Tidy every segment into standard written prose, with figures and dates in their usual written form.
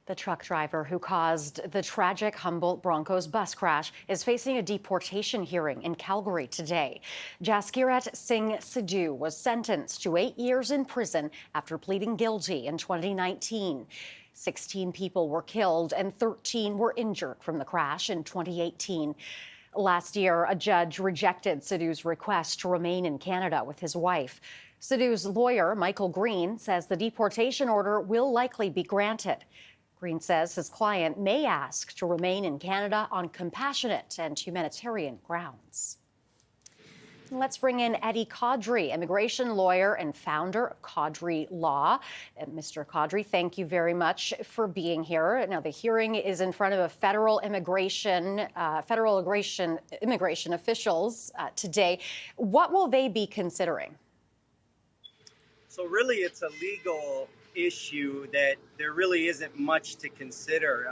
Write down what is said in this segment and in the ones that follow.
The truck driver who caused the tragic Humboldt Broncos bus crash is facing a deportation hearing in Calgary today. Jaskirat Singh Sidhu was sentenced to 8 years in prison after pleading guilty in 2019. 16 people were killed and 13 were injured from the crash in 2018. Last year, a judge rejected Sidhu's request to remain in Canada with his wife. Sidhu's lawyer, Michael Green, says the deportation order will likely be granted. Green says his client may ask to remain in Canada on compassionate and humanitarian grounds. Let's bring in Eddie Kadri, immigration lawyer and founder of Kadri Law. Mr. Kadri, thank you very much for being here. Now, the hearing is in front of a federal immigration officials today. What will they be considering? So really, it's a legal issue that there really isn't much to consider.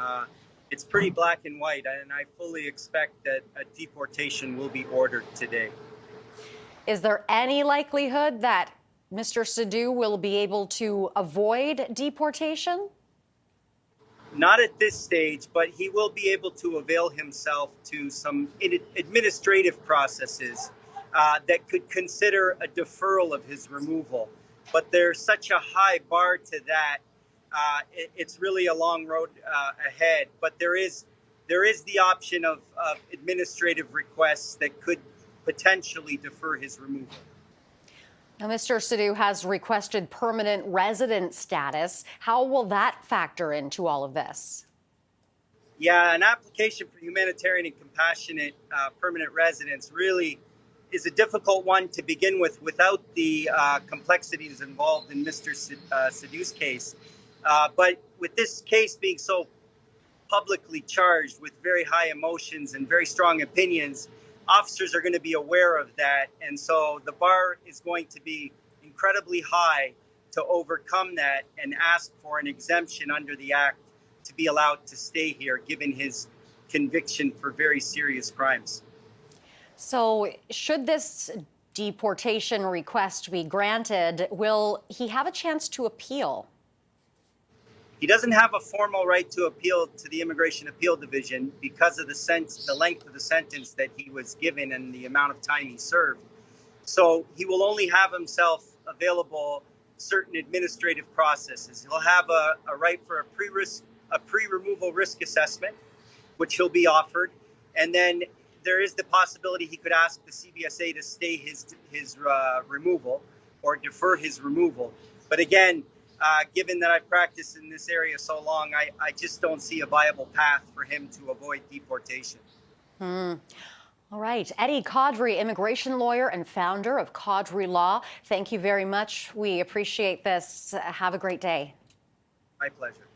It's pretty black and white, and I fully expect that a deportation will be ordered today. Is there any likelihood that Mr. Sidhu will be able to avoid deportation? Not at this stage, but he will be able to avail himself to some administrative processes that could consider a deferral of his removal. But there's such a high bar to that. It's really a long road ahead. But there is the option of administrative requests that could potentially defer his removal. Now, Mr. Sidhu has requested permanent resident status. How will that factor into all of this? Yeah, an application for humanitarian and compassionate permanent residence really is a difficult one to begin with without the complexities involved in Mr. Sidhu's case. But with this case being so publicly charged with very high emotions and very strong opinions, officers are going to be aware of that. And so the bar is going to be incredibly high to overcome that and ask for an exemption under the Act to be allowed to stay here, given his conviction for very serious crimes. So should this deportation request be granted, will he have a chance to appeal? He doesn't have a formal right to appeal to the Immigration Appeal Division because of the length of the sentence that he was given and the amount of time he served. So he will only have himself available certain administrative processes. He'll have a right for a pre-removal risk assessment, which he'll be offered. And then there is the possibility he could ask the CBSA to stay his removal or defer his removal. But again, given that I've practiced in this area so long, I just don't see a viable path for him to avoid deportation. All right. Eddie Kadri, immigration lawyer and founder of Kadri Law. Thank you very much. We appreciate this. Have a great day. My pleasure.